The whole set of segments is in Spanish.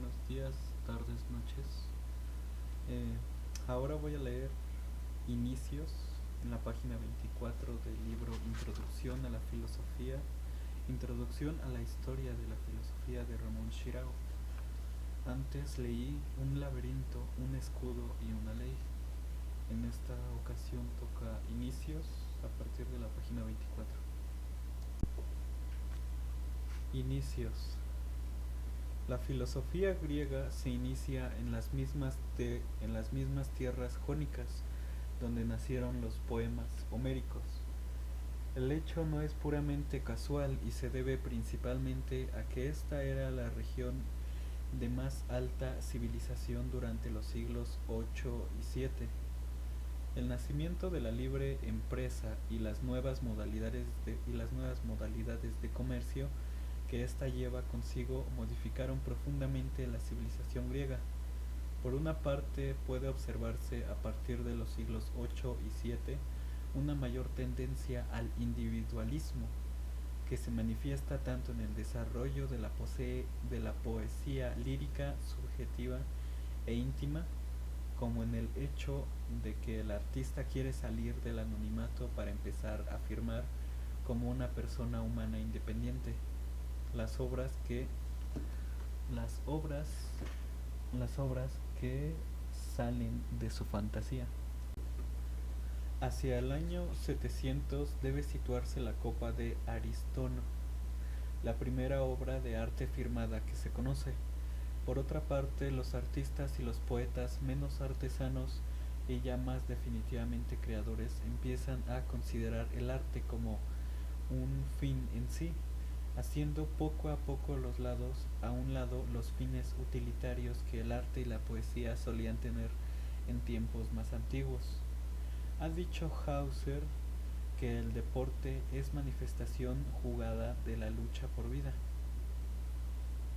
buenos días, tardes, noches. Eh, Ahora voy a leer Inicios en la página 24 del libro Introducción a la Filosofía, Introducción a la Historia de la Filosofía de Ramón Shirao. Antes leí Un laberinto, un escudo y una ley. En esta ocasión toca Inicios a partir de la página 24. Inicios. La filosofía griega se inicia en las mismas tierras jónicas donde nacieron los poemas homéricos. El hecho no es puramente casual y se debe principalmente a que esta era la región de más alta civilización durante los siglos 8 y 7. El nacimiento de la libre empresa y las nuevas modalidades de comercio que ésta lleva consigo modificaron profundamente la civilización griega. Por una parte, puede observarse a partir de los siglos 8 y 7 una mayor tendencia al individualismo, que se manifiesta tanto en el desarrollo de la poesía lírica subjetiva e íntima, como en el hecho de que el artista quiere salir del anonimato para empezar a afirmar como una persona humana independiente las obras que las obras las obras que salen de su fantasía. Hacia el año 700 debe situarse la Copa de Aristono, la primera obra de arte firmada que se conoce. Por otra parte, los artistas y los poetas menos artesanos y ya más definitivamente creadores empiezan a considerar el arte como un fin en sí, haciendo poco a poco a un lado los fines utilitarios que el arte y la poesía solían tener en tiempos más antiguos. Ha dicho Hauser que el deporte es manifestación jugada de la lucha por vida.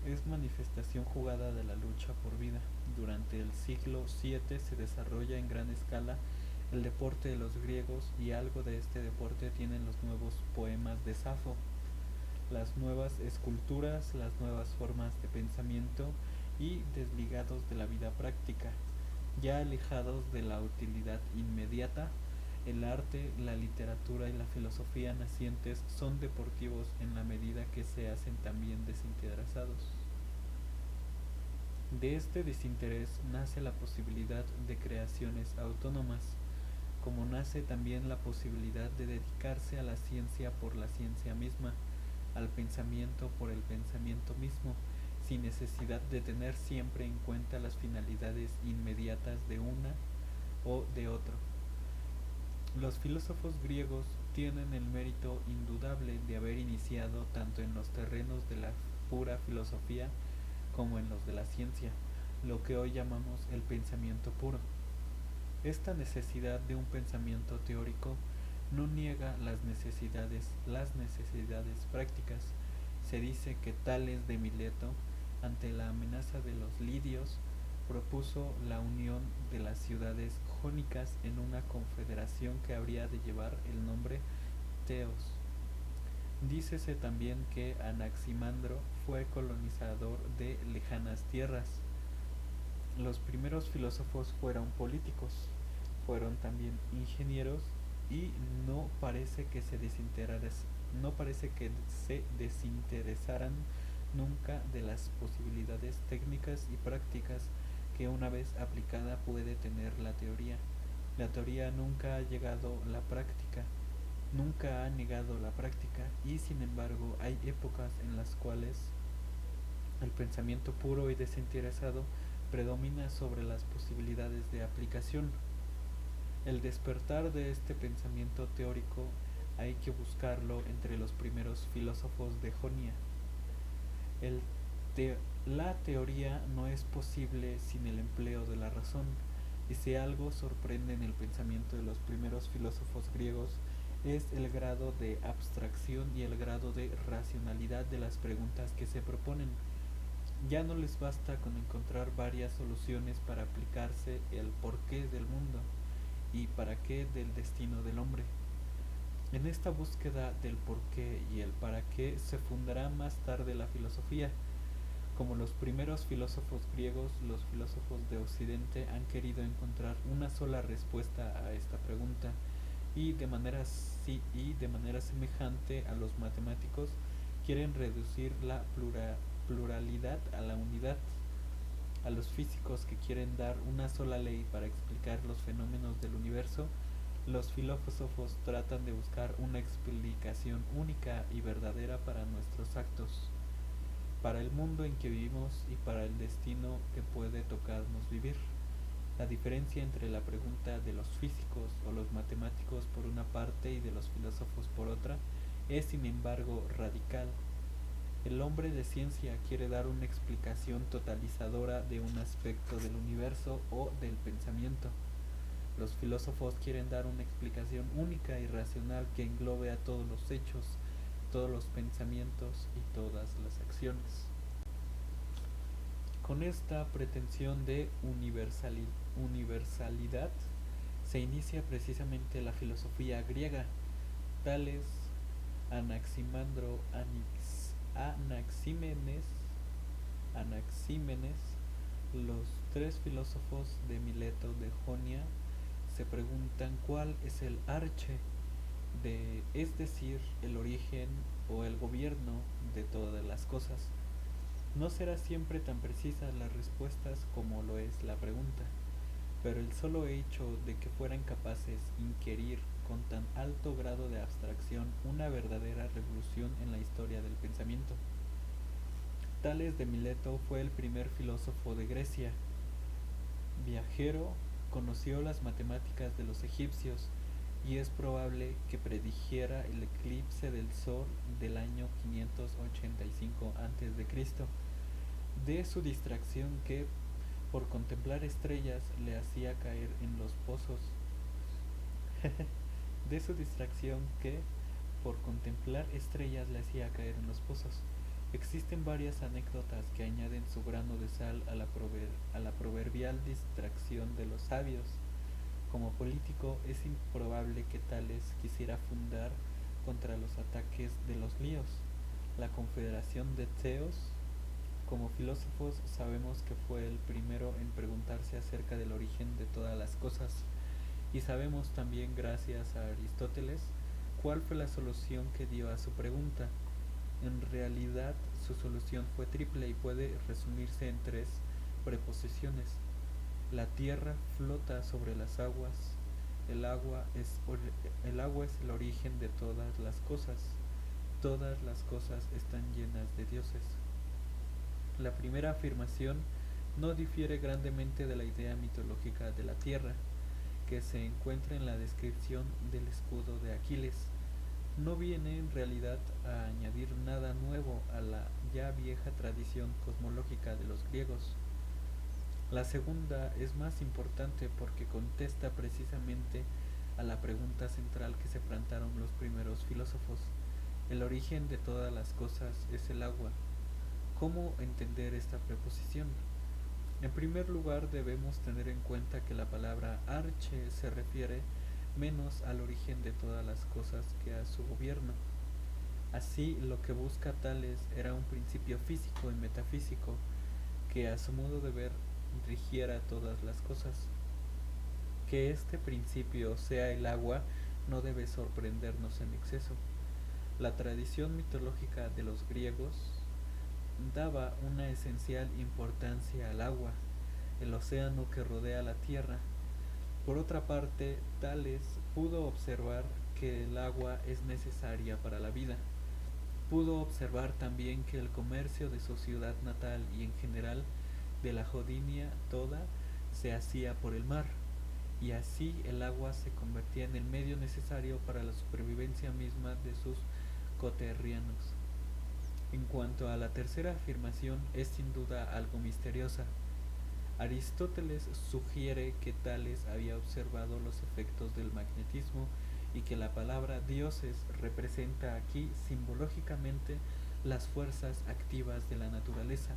Es manifestación jugada de la lucha por vida. Durante el siglo VII se desarrolla en gran escala el deporte de los griegos y algo de este deporte tienen los nuevos poemas de Safo, las nuevas esculturas, las nuevas formas de pensamiento y desligados de la vida práctica, ya alejados de la utilidad inmediata. El arte, la literatura y la filosofía nacientes son deportivos en la medida que se hacen también desinteresados. De este desinterés nace la posibilidad de creaciones autónomas, como nace también la posibilidad de dedicarse a la ciencia por la ciencia misma, al pensamiento por el pensamiento mismo, sin necesidad de tener siempre en cuenta las finalidades inmediatas de una o de otro. Los filósofos griegos tienen el mérito indudable de haber iniciado tanto en los terrenos de la pura filosofía como en los de la ciencia, lo que hoy llamamos el pensamiento puro. Esta necesidad de un pensamiento teórico no niega las necesidades prácticas. Se dice que Tales de Mileto, ante la amenaza de los lidios, propuso la unión de las ciudades jónicas en una confederación que habría de llevar el nombre Teos. Dícese también que Anaximandro fue colonizador de lejanas tierras. Los primeros filósofos fueron políticos, fueron también ingenieros y no parece que se desinteresaran nunca de las posibilidades técnicas y prácticas que una vez aplicada puede tener la teoría. La teoría nunca ha llegado la práctica, nunca ha negado la práctica y sin embargo hay épocas en las cuales el pensamiento puro y desinteresado predomina sobre las posibilidades de aplicación. El despertar de este pensamiento teórico hay que buscarlo entre los primeros filósofos de Jonia. El te- la teoría no es posible sin el empleo de la razón, y si algo sorprende en el pensamiento de los primeros filósofos griegos es el grado de abstracción y el grado de racionalidad de las preguntas que se proponen. Ya no les basta con encontrar varias soluciones para aplicarse el porqué del mundo y para qué del destino del hombre. En esta búsqueda del porqué y el para qué se fundará más tarde la filosofía, Como los primeros filósofos griegos, los filósofos de Occidente han querido encontrar una sola respuesta a esta pregunta y de manera semejante a los matemáticos quieren reducir la pluralidad a la unidad. A los físicos que quieren dar una sola ley para explicar los fenómenos del universo, los filósofos tratan de buscar una explicación única y verdadera para nuestros actos, para el mundo en que vivimos y para el destino que puede tocarnos vivir. La diferencia entre la pregunta de los físicos o los matemáticos por una parte y de los filósofos por otra es sin embargo radical. El hombre de ciencia quiere dar una explicación totalizadora de un aspecto del universo o del pensamiento. Los filósofos quieren dar una explicación única y racional que englobe a todos los hechos, todos los pensamientos y todas las acciones. Con esta pretensión de universalidad se inicia precisamente la filosofía griega. Tales, Anaximandro, Anaxímenes, los tres filósofos de Mileto de Jonia, se preguntan cuál es el arche es decir, el origen o el gobierno de todas las cosas. No será siempre tan precisas las respuestas como lo es la pregunta, pero el solo hecho de que fueran capaces inquirir con tan alto grado de abstracción una verdadera revolución en la historia del pensamiento. Tales de Mileto fue el primer filósofo de Grecia. Viajero, conoció las matemáticas de los egipcios y es probable que predijera el eclipse del sol del año 585 a.C. De su distracción que, por contemplar estrellas, le hacía caer en los pozos. De su distracción que, por contemplar estrellas, le hacía caer en los pozos. Existen varias anécdotas que añaden su grano de sal a la proverbial distracción de los sabios. Como político, es improbable que Tales quisiera fundar contra los ataques de los líos la confederación de Teos. Como filósofos sabemos que fue el primero en preguntarse acerca del origen de todas las cosas, y sabemos también, gracias a Aristóteles, cuál fue la solución que dio a su pregunta. En realidad, su solución fue triple y puede resumirse en tres preposiciones. La tierra flota sobre las aguas, el agua es el origen de todas las cosas están llenas de dioses. La primera afirmación no difiere grandemente de la idea mitológica de la tierra, que se encuentra en la descripción del escudo de Aquiles. No viene en realidad a añadir nada nuevo a la ya vieja tradición cosmológica de los griegos. La segunda es más importante porque contesta precisamente a la pregunta central que se plantearon los primeros filósofos. El origen de todas las cosas es el agua. ¿Cómo entender esta preposición? En primer lugar, debemos tener en cuenta que la palabra arche se refiere menos al origen de todas las cosas que a su gobierno. Así, lo que busca Tales era un principio físico y metafísico que, a su modo de ver, rigiera todas las cosas. Que este principio sea el agua no debe sorprendernos en exceso. La tradición mitológica de los griegos daba una esencial importancia al agua, el océano que rodea la tierra. Por otra parte, Tales pudo observar que el agua es necesaria para la vida. Pudo observar también que el comercio de su ciudad natal y en general de la Jodinia toda se hacía por el mar, y así el agua se convertía en el medio necesario para la supervivencia misma de sus coterrianos. En cuanto a la tercera afirmación, es sin duda algo misteriosa. Aristóteles sugiere que Tales había observado los efectos del magnetismo y que la palabra dioses representa aquí simbológicamente las fuerzas activas de la naturaleza.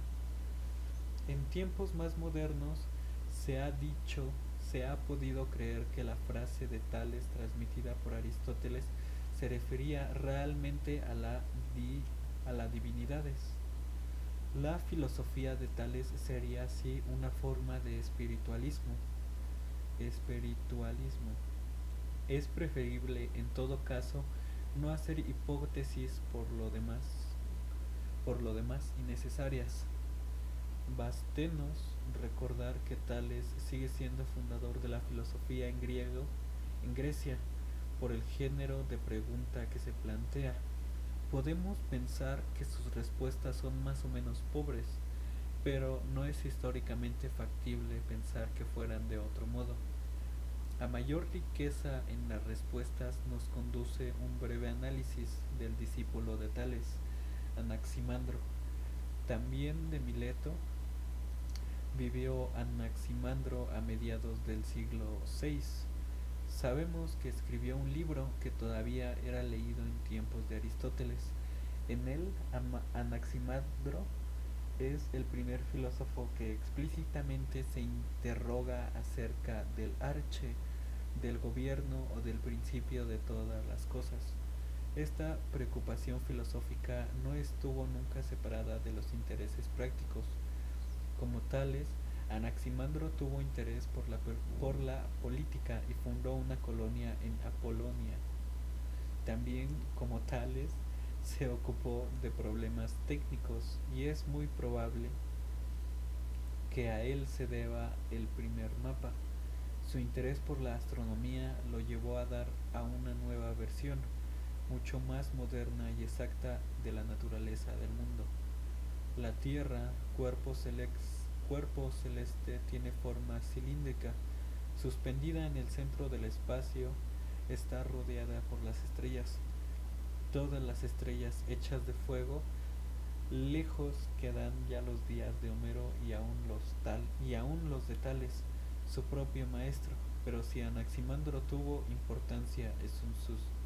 En tiempos más modernos se ha podido creer que la frase de Tales transmitida por Aristóteles se refería realmente a las divinidades. La filosofía de Tales sería así una forma de espiritualismo. Espiritualismo. Es preferible en todo caso no hacer hipótesis por lo demás innecesarias. Bastenos recordar que Tales sigue siendo fundador de la filosofía en Grecia, por el género de pregunta que se plantea. Podemos pensar que sus respuestas son más o menos pobres, pero no es históricamente factible pensar que fueran de otro modo. A mayor riqueza en las respuestas nos conduce un breve análisis del discípulo de Tales, Anaximandro. También de Mileto vivió Anaximandro a mediados del siglo VI. Sabemos que escribió un libro que todavía era leído en tiempos de Aristóteles. En él, Anaximandro es el primer filósofo que explícitamente se interroga acerca del arche, del gobierno o del principio de todas las cosas. Esta preocupación filosófica no estuvo nunca separada de los intereses prácticos. Como tales, Anaximandro tuvo interés por la política y fundó una colonia en Apolonia. También, como tales, se ocupó de problemas técnicos y es muy probable que a él se deba el primer mapa. Su interés por la astronomía lo llevó a dar a una nueva versión, mucho más moderna y exacta, de la naturaleza del mundo. La Tierra, cuerpo celeste, tiene forma cilíndrica. Suspendida en el centro del espacio, está rodeada por las estrellas. Todas las estrellas hechas de fuego, lejos quedan ya los días de Homero y aún los de Tales, su propio maestro. Pero si Anaximandro tuvo importancia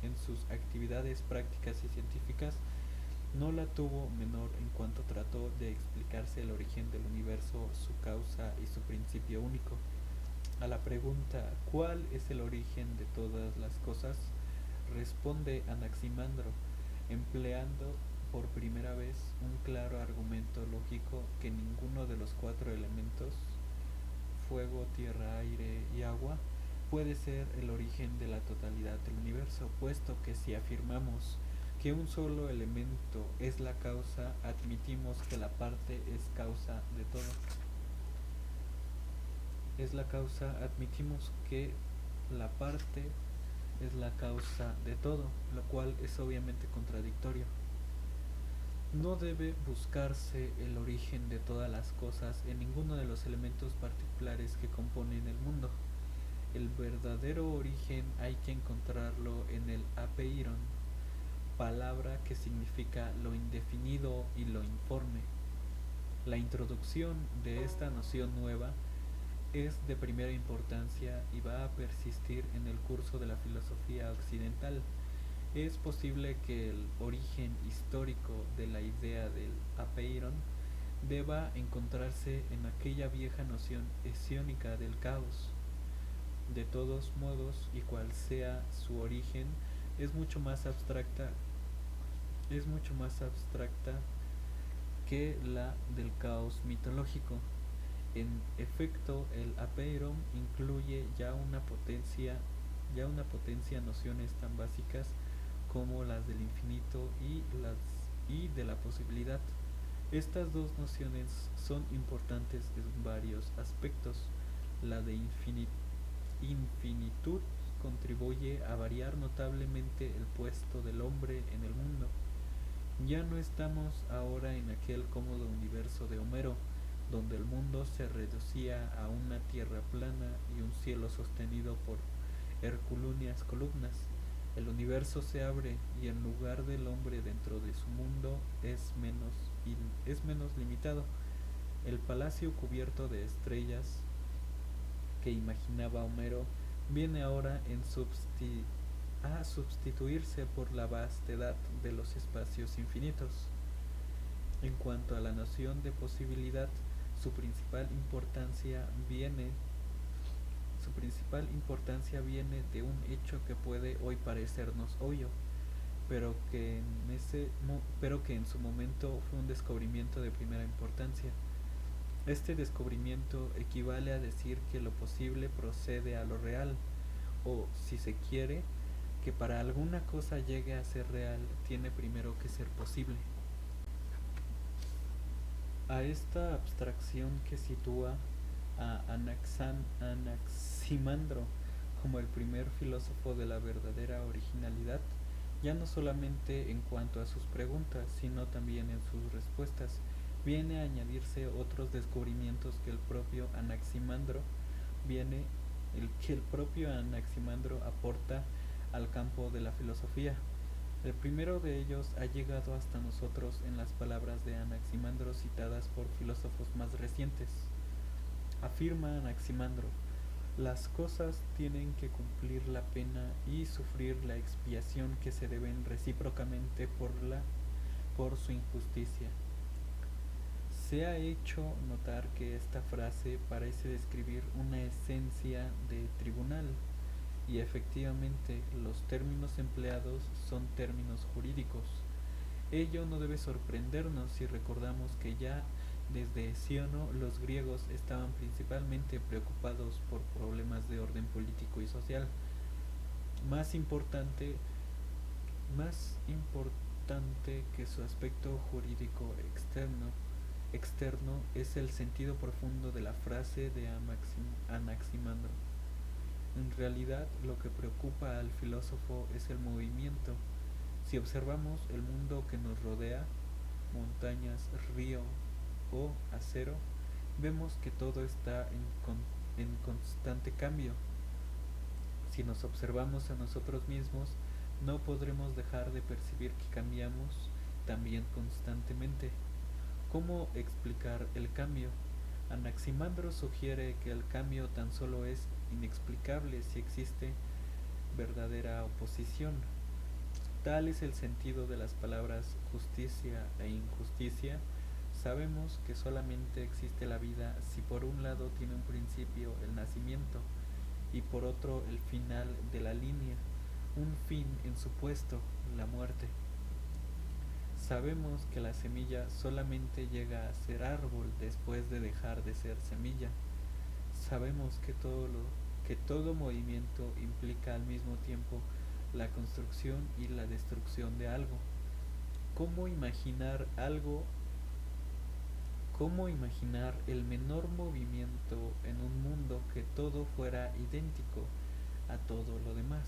en sus actividades prácticas y científicas, no la tuvo menor en cuanto trató de explicarse el origen del universo, su causa y su principio único. A la pregunta ¿cuál es el origen de todas las cosas?, responde Anaximandro, empleando por primera vez un claro argumento lógico, que ninguno de los cuatro elementos, fuego, tierra, aire y agua, puede ser el origen de la totalidad del universo, puesto que si afirmamos que un solo elemento es la causa, admitimos que la parte es causa de todo. Admitimos que la parte es la causa de todo, lo cual es obviamente contradictorio. No debe buscarse el origen de todas las cosas en ninguno de los elementos particulares que componen el mundo. El verdadero origen hay que encontrarlo en el apeiron, palabra que significa lo indefinido y lo informe. La introducción de esta noción nueva es de primera importancia y va a persistir en el curso de la filosofía occidental. Es posible que el origen histórico de la idea del apeiron deba encontrarse en aquella vieja noción hesiónica del caos. De todos modos, y cual sea su origen, es mucho más abstracta que la del caos mitológico. En efecto, el apeiron incluye ya una potencia nociones tan básicas como las del infinito y de la posibilidad. Estas dos nociones son importantes en varios aspectos. La de infinitud contribuye a variar notablemente el puesto del hombre en el mundo. Ya no estamos ahora en aquel cómodo universo de Homero, donde el mundo se reducía a una tierra plana y un cielo sostenido por herculíneas columnas. El universo se abre y el lugar del hombre dentro de su mundo es menos limitado. El palacio cubierto de estrellas que imaginaba Homero viene ahora a sustituirse por la vastedad de los espacios infinitos. En cuanto a la noción de posibilidad, su principal importancia viene de un hecho que puede hoy parecernos obvio. pero que en su momento fue un descubrimiento de primera importancia. Este descubrimiento equivale a decir que lo posible procede a lo real, o, si se quiere, que para alguna cosa llegue a ser real, tiene primero que ser posible. A esta abstracción que sitúa a Anaximandro como el primer filósofo de la verdadera originalidad, ya no solamente en cuanto a sus preguntas, sino también en sus respuestas, viene a añadirse otros descubrimientos que el propio Anaximandro aporta al campo de la filosofía. El primero de ellos ha llegado hasta nosotros en las palabras de Anaximandro citadas por filósofos más recientes. Afirma Anaximandro: las cosas tienen que cumplir la pena y sufrir la expiación que se deben recíprocamente por su injusticia. Se ha hecho notar que esta frase parece describir una esencia de tribunal, y efectivamente los términos empleados son términos jurídicos. Ello no debe sorprendernos si recordamos que ya desde Hesiono los griegos estaban principalmente preocupados por problemas de orden político y social. Más importante, más importante que su aspecto jurídico externo es el sentido profundo de la frase de Anaximandro. En realidad, lo que preocupa al filósofo es el movimiento. Si observamos el mundo que nos rodea, montañas, río o acero, vemos que todo está en constante cambio. Si nos observamos a nosotros mismos, no podremos dejar de percibir que cambiamos también constantemente. ¿Cómo explicar el cambio? Anaximandro sugiere que el cambio tan solo es inexplicable si existe verdadera oposición. Tal es el sentido de las palabras justicia e injusticia. Sabemos que solamente existe la vida si por un lado tiene un principio, el nacimiento, y por otro el final de la línea, un fin en su puesto, la muerte. Sabemos que la semilla solamente llega a ser árbol después de dejar de ser semilla. Sabemos que todo movimiento implica al mismo tiempo la construcción y la destrucción de algo. ¿Cómo imaginar algo? ¿Cómo imaginar el menor movimiento en un mundo que todo fuera idéntico a todo lo demás?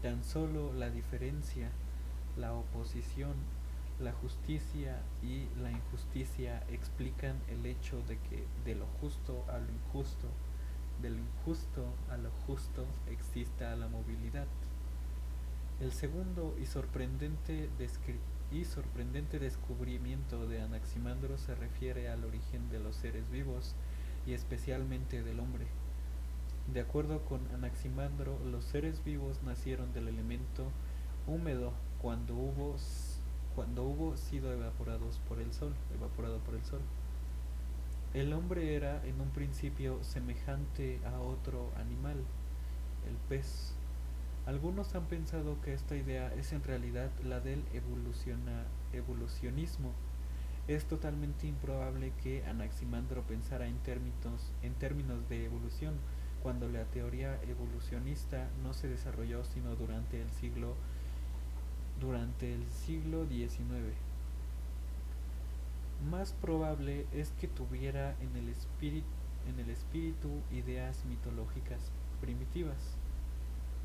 Tan solo la diferencia, la oposición, la justicia y la injusticia explican el hecho de que de lo justo a lo injusto, de lo injusto a lo justo, exista la movilidad. El segundo y sorprendente descubrimiento de Anaximandro se refiere al origen de los seres vivos y especialmente del hombre. De acuerdo con Anaximandro, los seres vivos nacieron del elemento húmedo cuando hubo sido evaporado por el sol. El hombre era en un principio semejante a otro animal, el pez. Algunos han pensado que esta idea es en realidad la del evolucionismo. Es totalmente improbable que Anaximandro pensara en términos de evolución, cuando la teoría evolucionista no se desarrolló sino durante el siglo XIX. Más probable es que tuviera en el espíritu ideas mitológicas primitivas.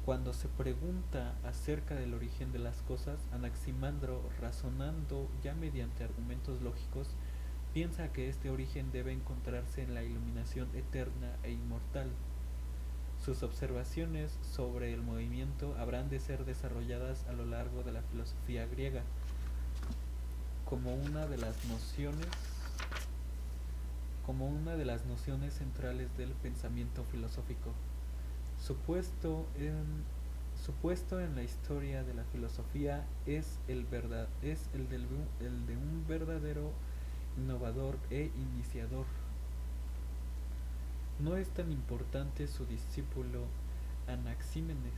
Cuando se pregunta acerca del origen de las cosas, Anaximandro, razonando ya mediante argumentos lógicos, piensa que este origen debe encontrarse en la iluminación eterna e inmortal. Sus observaciones sobre el movimiento habrán de ser desarrolladas a lo largo de la filosofía griega como una de las nociones centrales del pensamiento filosófico. Su puesto en la historia de la filosofía es el de un verdadero innovador e iniciador. No es tan importante su discípulo Anaxímenes,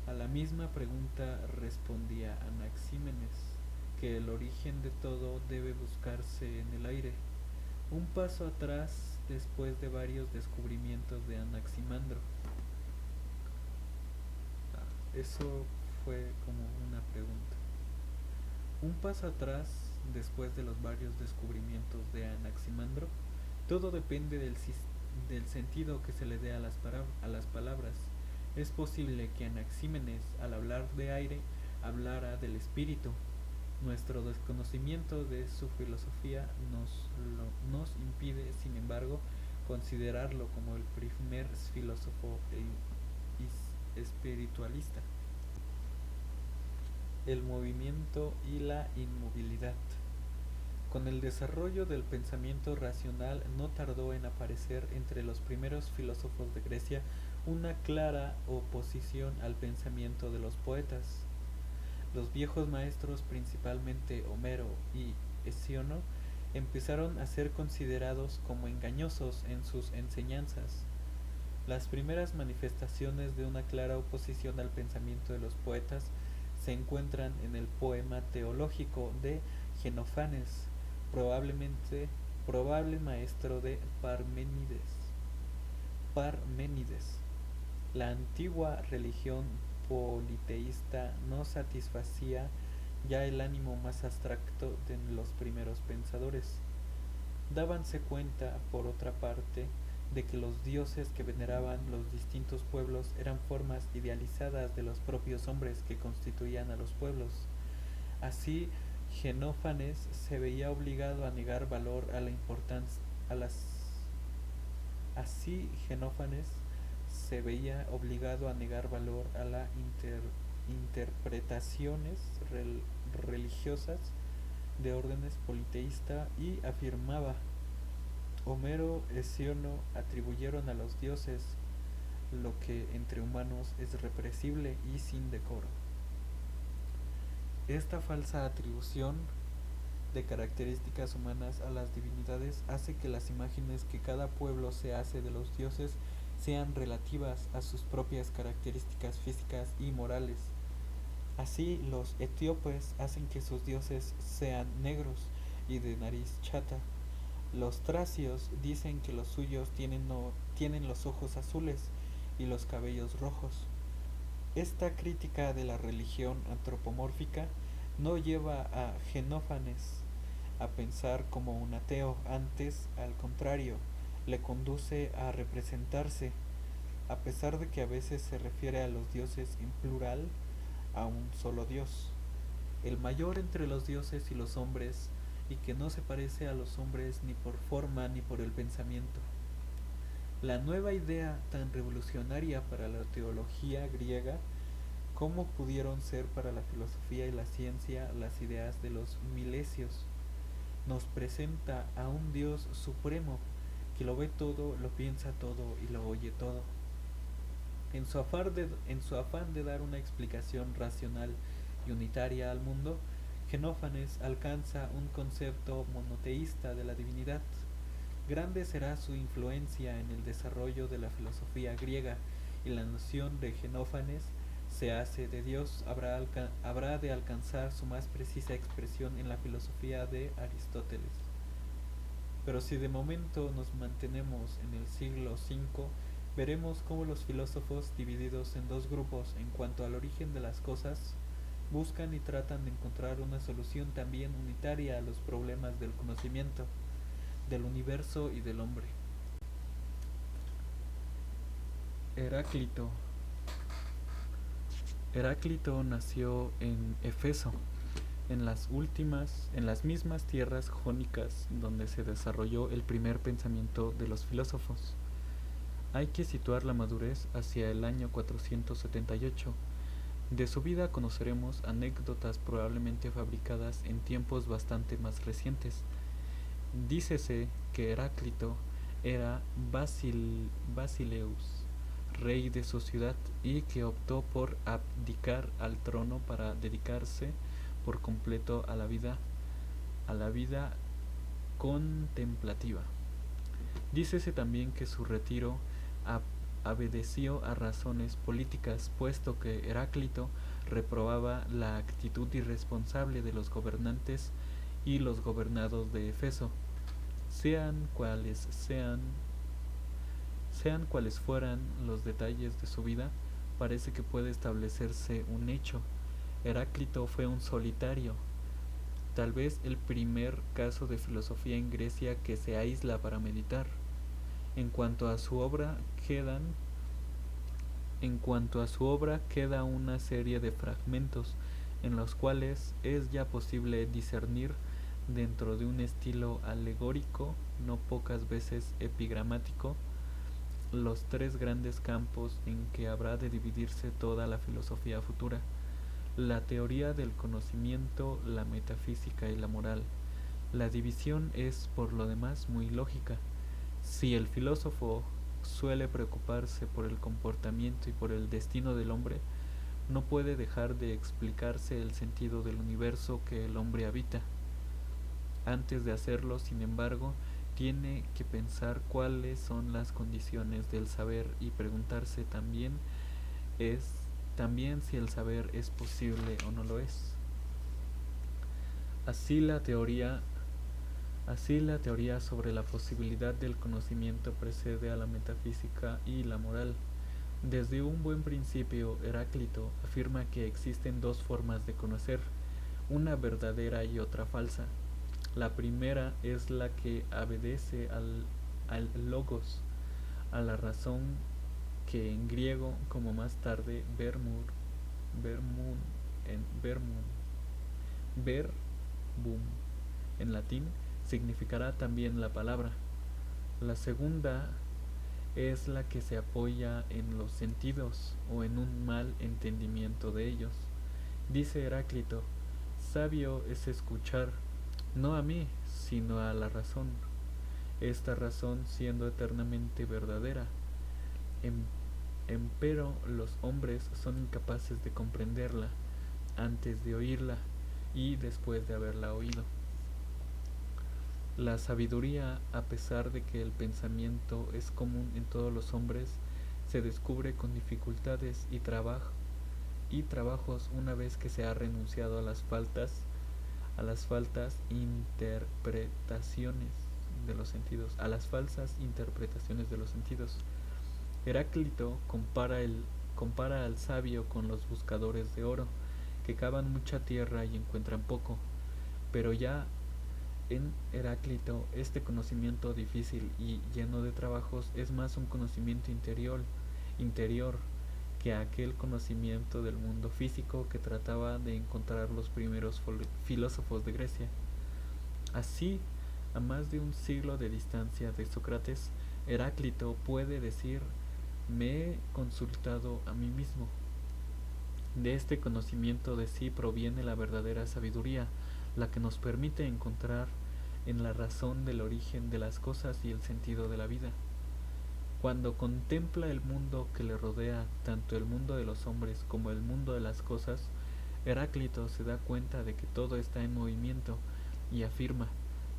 A la misma pregunta respondía Anaxímenes, que el origen de todo debe buscarse en el aire. Un paso atrás después de varios descubrimientos de Anaximandro. Eso fue como una pregunta. Un paso atrás después de los varios descubrimientos de Anaximandro. Todo depende del sentido que se le dé a las palabras. Es posible que Anaxímenes, al hablar de aire, hablara del espíritu. Nuestro desconocimiento de su filosofía nos impide, sin embargo, considerarlo como el primer filósofo espiritualista. El movimiento y la inmovilidad. Con el desarrollo del pensamiento racional no tardó en aparecer entre los primeros filósofos de Grecia una clara oposición al pensamiento de los poetas. Los viejos maestros, principalmente Homero y Hesiono, empezaron a ser considerados como engañosos en sus enseñanzas. Las primeras manifestaciones de una clara oposición al pensamiento de los poetas se encuentran en el poema teológico de Genófanes, probable maestro de Parménides. La antigua religión politeísta no satisfacía ya el ánimo más abstracto de los primeros pensadores. Dábanse cuenta, por otra parte, de que los dioses que veneraban los distintos pueblos eran formas idealizadas de los propios hombres que constituían a los pueblos. Así, Genófanes se veía obligado a negar valor a la importancia a las Así Genófanes se veía obligado a negar valor a las interpretaciones religiosas de órdenes politeísta y afirmaba: Homero y Hesiono atribuyeron a los dioses lo que entre humanos es represible y sin decoro. Esta falsa atribución de características humanas a las divinidades hace que las imágenes que cada pueblo se hace de los dioses sean relativas a sus propias características físicas y morales. Así, los etíopes hacen que sus dioses sean negros y de nariz chata. Los tracios dicen que los suyos tienen los ojos azules y los cabellos rojos. Esta crítica de la religión antropomórfica no lleva a Genófanes a pensar como un ateo, antes, al contrario, le conduce a representarse, a pesar de que a veces se refiere a los dioses en plural, a un solo Dios, el mayor entre los dioses y los hombres, y que no se parece a los hombres ni por forma ni por el pensamiento. La nueva idea tan revolucionaria para la teología griega, como pudieron ser para la filosofía y la ciencia las ideas de los milesios, nos presenta a un Dios supremo que lo ve todo, lo piensa todo y lo oye todo. En su afán de dar una explicación racional y unitaria al mundo, Genófanes alcanza un concepto monoteísta de la divinidad. Grande será su influencia en el desarrollo de la filosofía griega, y la noción de Genófanes se hace de Dios habrá de alcanzar su más precisa expresión en la filosofía de Aristóteles. Pero si de momento nos mantenemos en el siglo V, veremos cómo los filósofos, divididos en dos grupos en cuanto al origen de las cosas, buscan y tratan de encontrar una solución también unitaria a los problemas del conocimiento, del universo y del hombre. Heráclito. Heráclito nació en Éfeso, en las mismas tierras jónicas donde se desarrolló el primer pensamiento de los filósofos. Hay que situar la madurez hacia el año 478. De su vida conoceremos anécdotas probablemente fabricadas en tiempos bastante más recientes. Dícese que Heráclito era Basileus, rey de su ciudad, y que optó por abdicar al trono para dedicarse por completo a la vida contemplativa. Dícese también que su retiro obedeció a razones políticas, puesto que Heráclito reprobaba la actitud irresponsable de los gobernantes y los gobernados de Efeso. Sean cuales sean, sean cuales fueran los detalles de su vida, parece que puede establecerse un hecho. Heráclito fue un solitario, tal vez el primer caso de filosofía en Grecia que se aísla para meditar. En cuanto a su obra quedan En cuanto a su obra queda una serie de fragmentos en los cuales es ya posible discernir, dentro de un estilo alegórico, no pocas veces epigramático, los tres grandes campos en que habrá de dividirse toda la filosofía futura: la teoría del conocimiento, la metafísica y la moral. La división es, por lo demás, muy lógica. Si el filósofo suele preocuparse por el comportamiento y por el destino del hombre, no puede dejar de explicarse el sentido del universo que el hombre habita. Antes de hacerlo, sin embargo, tiene que pensar cuáles son las condiciones del saber y preguntarse también si el saber es posible o no lo es. Así la teoría Así la teoría sobre la posibilidad del conocimiento precede a la metafísica y la moral. Desde un buen principio, Heráclito afirma que existen dos formas de conocer, una verdadera y otra falsa. La primera es la que obedece al logos, a la razón, que en griego, como más tarde vermun, en verbum, en latín, significará también la palabra. La segunda es la que se apoya en los sentidos o en un mal entendimiento de ellos. Dice Heráclito: sabio es escuchar, no a mí, sino a la razón, esta razón siendo eternamente verdadera. Em- Empero los hombres son incapaces de comprenderla antes de oírla y después de haberla oído. La sabiduría, a pesar de que el pensamiento es común en todos los hombres, se descubre con dificultades y trabajos una vez que se ha renunciado a las faltas interpretaciones de los sentidos, a las falsas interpretaciones de los sentidos. Heráclito compara al sabio con los buscadores de oro, que cavan mucha tierra y encuentran poco, pero ya en Heráclito, este conocimiento difícil y lleno de trabajos es más un conocimiento interior que aquel conocimiento del mundo físico que trataba de encontrar los primeros filósofos de Grecia. Así, a más de un siglo de distancia de Sócrates, Heráclito puede decir: me he consultado a mí mismo. De este conocimiento de sí proviene la verdadera sabiduría, la que nos permite encontrar en la razón del origen de las cosas y el sentido de la vida. Cuando contempla el mundo que le rodea, tanto el mundo de los hombres como el mundo de las cosas, Heráclito se da cuenta de que todo está en movimiento y afirma: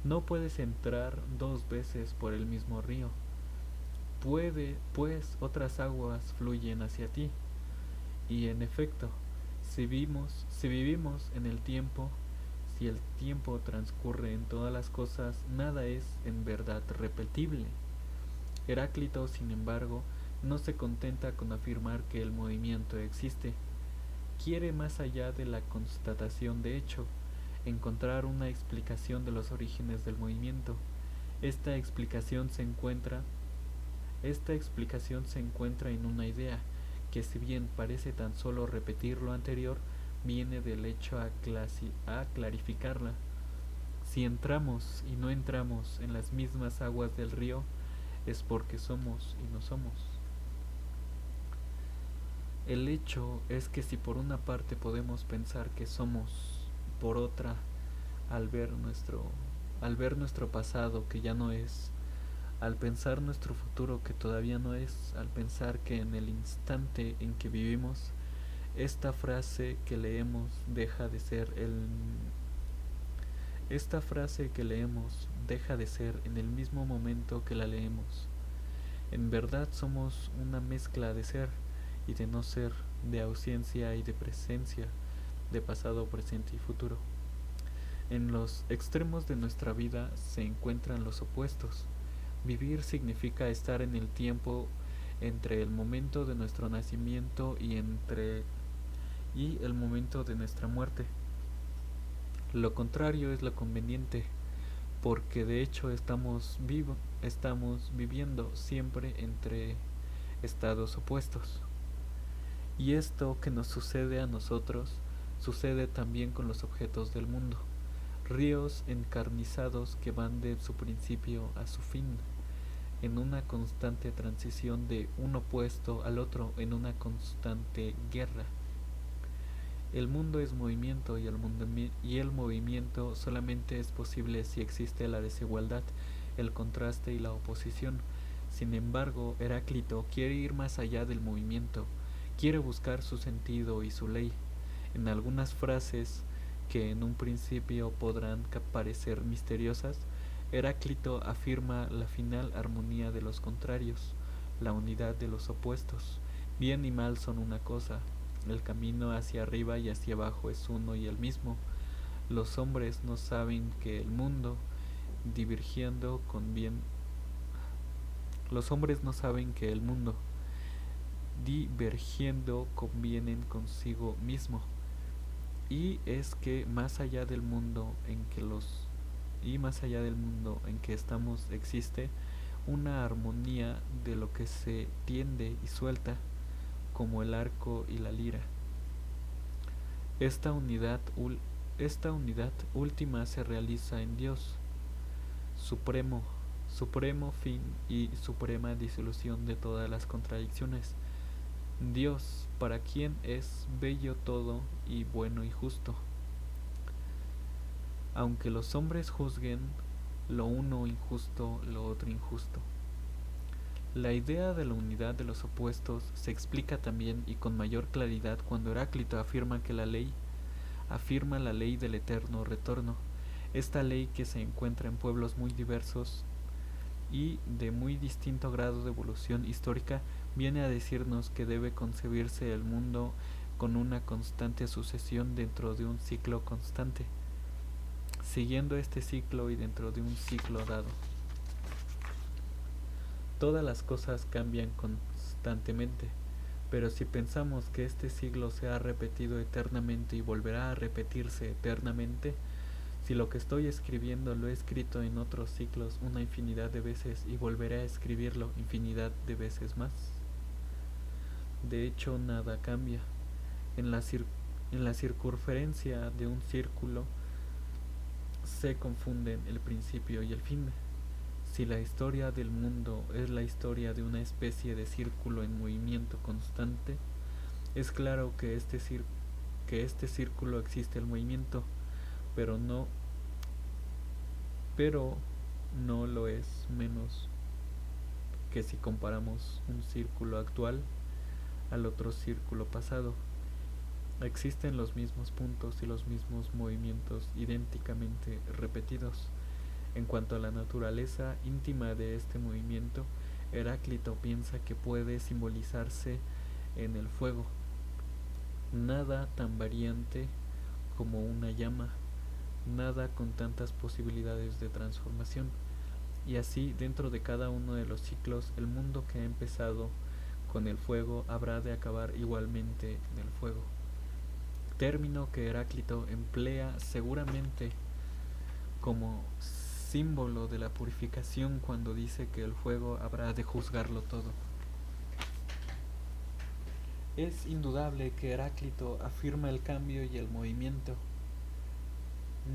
no puedes entrar dos veces por el mismo río, pues otras aguas fluyen hacia ti. Y en efecto, si vivimos en el tiempo, si el tiempo transcurre en todas las cosas, nada es en verdad repetible. Heráclito, sin embargo, no se contenta con afirmar que el movimiento existe. Quiere, más allá de la constatación de hecho, encontrar una explicación de los orígenes del movimiento. Esta explicación se encuentra en una idea que, si bien parece tan solo repetir lo anterior, viene del hecho a clarificarla. Si entramos y no entramos en las mismas aguas del río, es porque somos y no somos. El hecho es que si por una parte podemos pensar que somos, por otra, al ver nuestro pasado que ya no es, al pensar nuestro futuro que todavía no es, al pensar que en el instante en que vivimos, esta frase que leemos deja de ser en el mismo momento que la leemos. En verdad somos una mezcla de ser y de no ser, de ausencia y de presencia, de pasado, presente y futuro. En los extremos de nuestra vida se encuentran los opuestos. Vivir significa estar en el tiempo entre el momento de nuestro nacimiento y el momento de nuestra muerte. Lo contrario es lo conveniente, porque de hecho estamos viviendo siempre entre estados opuestos. Y esto que nos sucede a nosotros sucede también con los objetos del mundo, ríos encarnizados que van de su principio a su fin, en una constante transición de un opuesto al otro, en una constante guerra. El mundo es movimiento y el movimiento solamente es posible si existe la desigualdad, el contraste y la oposición. Sin embargo, Heráclito quiere ir más allá del movimiento, quiere buscar su sentido y su ley. En algunas frases que en un principio podrán parecer misteriosas, Heráclito afirma la final armonía de los contrarios, la unidad de los opuestos. Bien y mal son una cosa, el camino hacia arriba y hacia abajo es uno y el mismo. Los hombres no saben que el mundo, divergiendo con bien, los hombres no saben que el mundo, divergiendo, convienen consigo mismo. Y es que más allá del mundo en que más allá del mundo en que estamos existe una armonía de lo que se tiende y suelta, como el arco y la lira. Esta unidad, esta unidad última se realiza en Dios, supremo, supremo fin y suprema disolución de todas las contradicciones. Dios, para quien es bello todo y bueno y justo. Aunque los hombres juzguen lo uno injusto, lo otro injusto. La idea de la unidad de los opuestos se explica también y con mayor claridad cuando Heráclito afirma la ley del eterno retorno, esta ley que se encuentra en pueblos muy diversos y de muy distinto grado de evolución histórica, viene a decirnos que debe concebirse el mundo con una constante sucesión dentro de un ciclo constante, siguiendo este ciclo y dentro de un ciclo dado. Todas las cosas cambian constantemente, pero si pensamos que este siglo se ha repetido eternamente y volverá a repetirse eternamente, si lo que estoy escribiendo lo he escrito en otros ciclos una infinidad de veces y volveré a escribirlo infinidad de veces más, de hecho nada cambia. En la circunferencia de un círculo se confunden el principio y el fin. Si la historia del mundo es la historia de una especie de círculo en movimiento constante, es claro que este círculo existe el movimiento, pero no pero no lo es menos que si comparamos un círculo actual al otro círculo pasado. Existen los mismos puntos y los mismos movimientos idénticamente repetidos. En cuanto a la naturaleza íntima de este movimiento, Heráclito piensa que puede simbolizarse en el fuego, nada tan variante como una llama, nada con tantas posibilidades de transformación. Y así, dentro de cada uno de los ciclos, el mundo que ha empezado con el fuego habrá de acabar igualmente en el fuego. Término que Heráclito emplea seguramente como símbolo de la purificación cuando dice que el fuego habrá de juzgarlo todo. Es indudable que Heráclito afirma el cambio y el movimiento.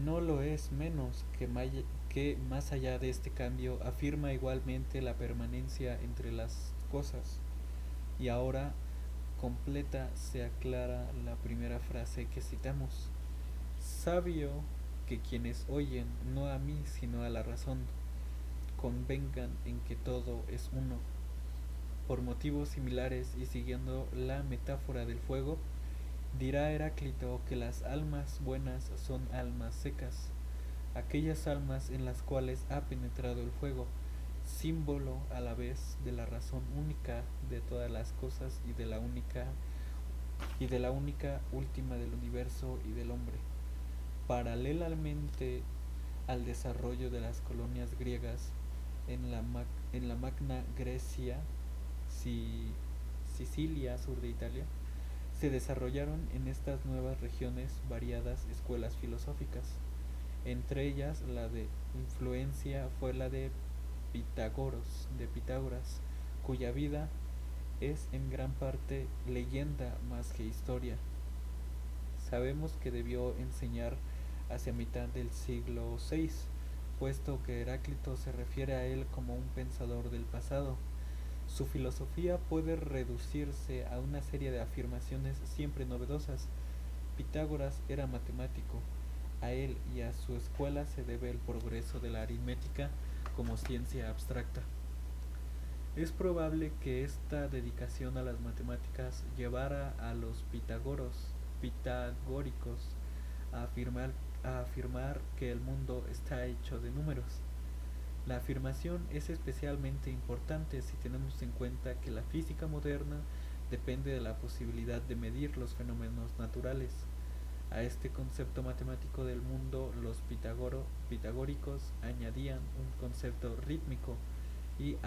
No lo es menos que más allá de este cambio afirma igualmente la permanencia entre las cosas. Y ahora completa se aclara la primera frase que citamos. Sabio que quienes oyen no a mí sino a la razón, convengan en que todo es uno. Por motivos similares y siguiendo la metáfora del fuego, dirá Heráclito que las almas buenas son almas secas, aquellas almas en las cuales ha penetrado el fuego, símbolo a la vez de la razón única de todas las cosas y de la única última del universo y del hombre. Paralelamente al desarrollo de las colonias griegas en la Magna Grecia, si, Sicilia, sur de Italia, se desarrollaron en estas nuevas regiones variadas escuelas filosóficas. Entre ellas, la de influencia fue la de Pitágoras, cuya vida es en gran parte leyenda más que historia. Sabemos que debió enseñar hacia mitad del siglo VI, puesto que Heráclito se refiere a él como un pensador del pasado. Su filosofía puede reducirse a una serie de afirmaciones siempre novedosas. Pitágoras era matemático. A él y a su escuela se debe el progreso de la aritmética como ciencia abstracta. Es probable que esta dedicación a las matemáticas llevara a los pitagóricos a afirmar que el mundo está hecho de números. La afirmación es especialmente importante si tenemos en cuenta que la física moderna depende de la posibilidad de medir los fenómenos naturales. A este concepto matemático del mundo los pitagóricos añadían un concepto rítmico y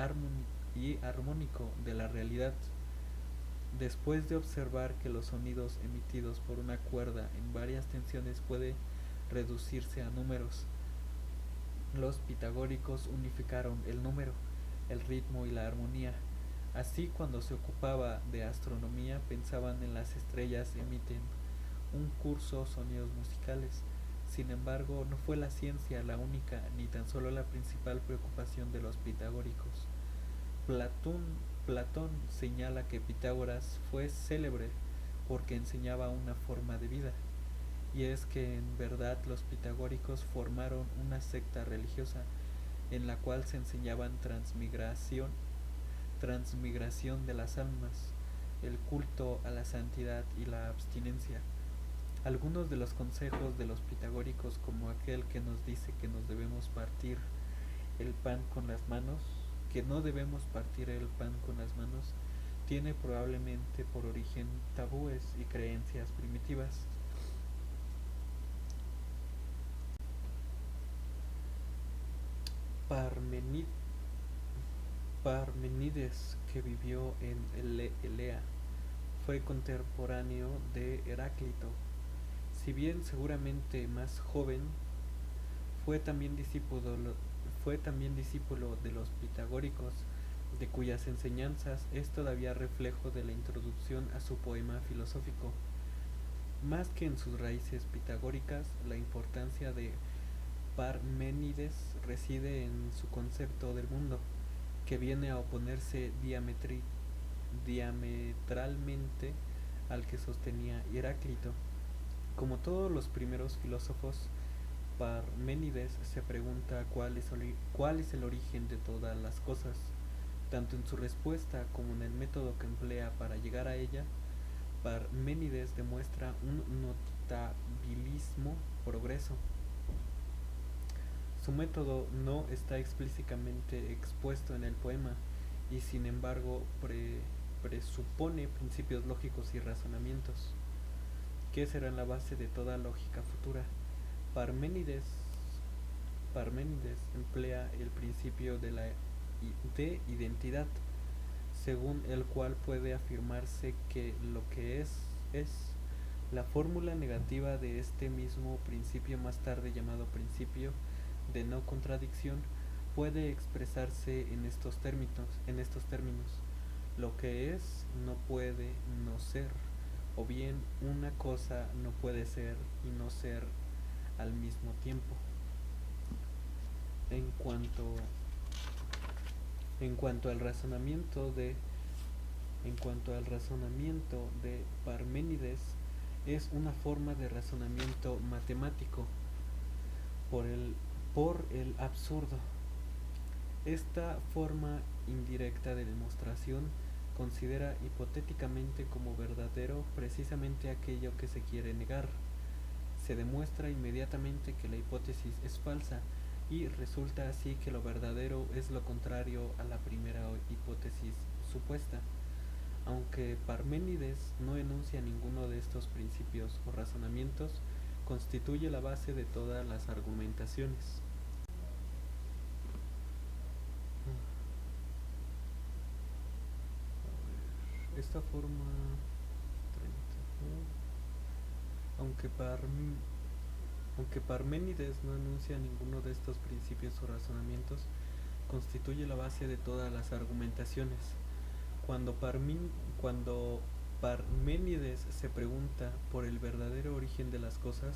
armónico de la realidad. Después de observar que los sonidos emitidos por una cuerda en varias tensiones puede reducirse a números, los pitagóricos unificaron el número, el ritmo y la armonía. Así, cuando se ocupaba de astronomía, pensaban en las estrellas emiten un curso sonidos musicales. Sin embargo, no fue la ciencia la única ni tan solo la principal preocupación de los pitagóricos. Platón, Platón señala que Pitágoras fue célebre porque enseñaba una forma de vida, y es que en verdad los pitagóricos formaron una secta religiosa en la cual se enseñaban transmigración de las almas, el culto a la santidad y la abstinencia. Algunos de los consejos de los pitagóricos, como aquel que nos dice que nos debemos partir el pan con las manos, que no debemos partir el pan con las manos, tiene probablemente por origen tabúes y creencias primitivas. Parmenid- Parmenides, que vivió en Elea, fue contemporáneo de Heráclito. Si bien seguramente más joven, fue también discípulo, fue también discípulo de los pitagóricos, de cuyas enseñanzas es todavía reflejo de la introducción a su poema filosófico. Más que en sus raíces pitagóricas, la importancia de Parménides reside en su concepto del mundo, que viene a oponerse diametralmente al que sostenía Heráclito. Como todos los primeros filósofos, Parménides se pregunta cuál es el origen de todas las cosas. Tanto en su respuesta como en el método que emplea para llegar a ella, Parménides demuestra un notabilismo progreso. Su método no está explícitamente expuesto en el poema y sin embargo presupone principios lógicos y razonamientos que serán la base de toda lógica futura. Parménides, Parménides emplea el principio de identidad, según el cual puede afirmarse que lo que es. La fórmula negativa de este mismo principio, más tarde llamado principio de no contradicción, puede expresarse en estos términos. Lo que es no puede no ser, o bien una cosa no puede ser y no ser al mismo tiempo. En cuanto, en cuanto al razonamiento de En cuanto al razonamiento de Parménides, es una forma de razonamiento matemático por el absurdo. Esta forma indirecta de demostración considera hipotéticamente como verdadero precisamente aquello que se quiere negar. Se demuestra inmediatamente que la hipótesis es falsa y resulta así que lo verdadero es lo contrario a la primera hipótesis supuesta. Aunque Parménides no enuncia ninguno de estos principios o razonamientos, constituye la base de todas las argumentaciones. Esta forma 30. Aunque, aunque Parménides no enuncia ninguno de estos principios o razonamientos, constituye la base de todas las argumentaciones. Cuando Parménides se pregunta por el verdadero origen de las cosas,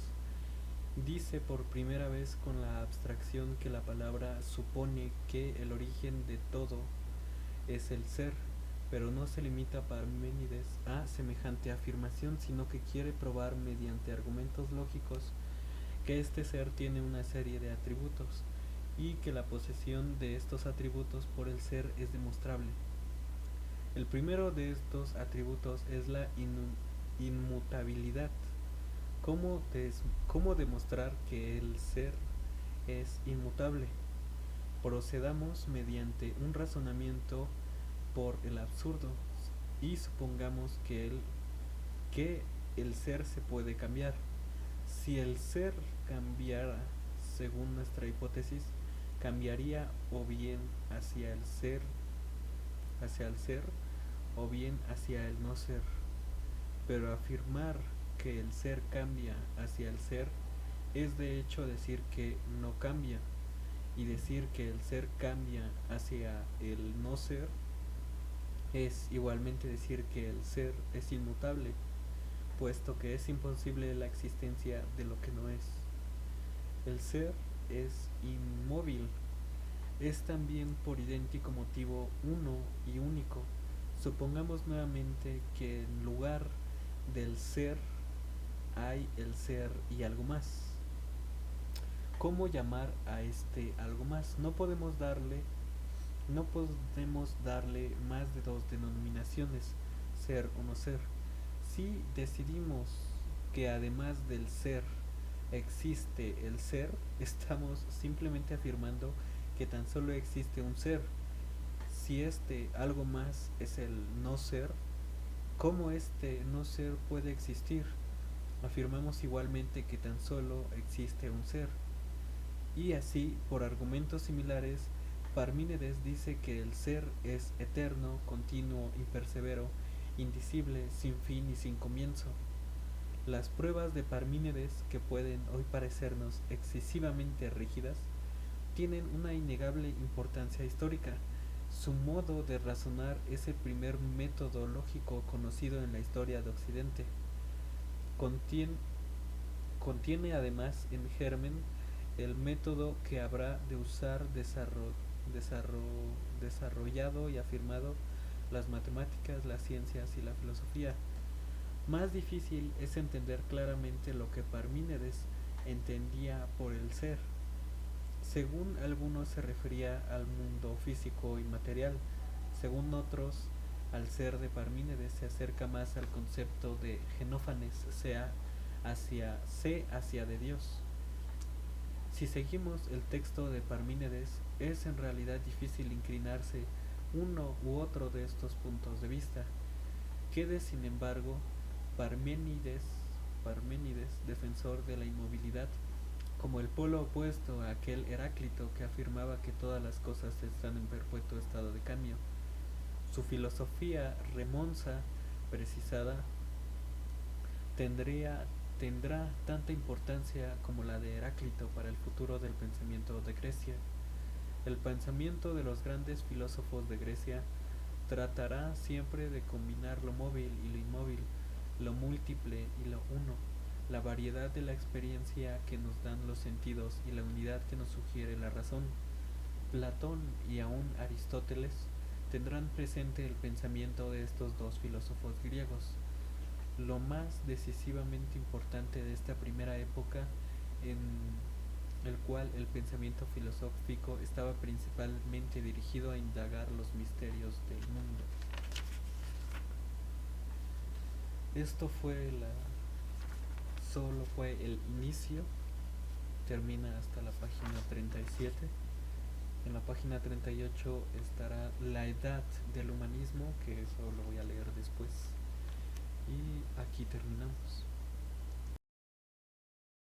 dice por primera vez con la abstracción que la palabra supone que el origen de todo es el ser, pero no se limita Parménides a semejante afirmación, sino que quiere probar mediante argumentos lógicos que este ser tiene una serie de atributos y que la posesión de estos atributos por el ser es demostrable. El primero de estos atributos es la inmutabilidad. ¿Cómo demostrar que el ser es inmutable? Procedamos mediante un razonamiento por el absurdo y supongamos que el ser se puede cambiar. Si el ser cambiara, según nuestra hipótesis, cambiaría o bien hacia el ser o bien hacia el no ser. Pero afirmar que el ser cambia hacia el ser es de hecho decir que no cambia, y decir que el ser cambia hacia el no ser es igualmente decir que el ser es inmutable, puesto que es imposible la existencia de lo que no es. El ser es inmóvil, es también por idéntico motivo uno y único. Supongamos nuevamente que en lugar del ser hay el ser y algo más. ¿Cómo llamar a este algo más? No podemos darle más de dos denominaciones, ser o no ser. Si decidimos que además del ser existe el ser, estamos simplemente afirmando que tan solo existe un ser. Si este algo más es el no ser, ¿cómo este no ser puede existir? Afirmamos igualmente que tan solo existe un ser. Y así, por argumentos similares, Parménides dice que el ser es eterno, continuo, impersevero, indicible, sin fin y sin comienzo. Las pruebas de Parménides, que pueden hoy parecernos excesivamente rígidas, tienen una innegable importancia histórica. Su modo de razonar es el primer método lógico conocido en la historia de Occidente. Contiene además en germen el método que habrá de usar desarrollado y afirmado las matemáticas, las ciencias y la filosofía. Más difícil es entender claramente lo que Parménides entendía por el ser. Según algunos se refería al mundo físico y material, según otros al ser de Parménides se acerca más al concepto de Genófanes, sea hacia de Dios. Si seguimos el texto de Parménides, es en realidad difícil inclinarse uno u otro de estos puntos de vista. Quede sin embargo Parménides, defensor de la inmovilidad, como el polo opuesto a aquel Heráclito que afirmaba que todas las cosas están en perpetuo estado de cambio. Su filosofía remonza, precisada, tendrá tanta importancia como la de Heráclito para el futuro del pensamiento de Grecia. El pensamiento de los grandes filósofos de Grecia tratará siempre de combinar lo móvil y lo inmóvil, lo múltiple y lo uno, la variedad de la experiencia que nos dan los sentidos y la unidad que nos sugiere la razón. Platón y aún Aristóteles tendrán presente el pensamiento de estos dos filósofos griegos. Lo más decisivamente importante de esta primera época, en el cual el pensamiento filosófico estaba principalmente dirigido a indagar los misterios del mundo. Esto solo fue el inicio termina hasta la página 37. En la página 38 estará la edad del humanismo, que eso lo voy a leer después. Y aquí terminamos.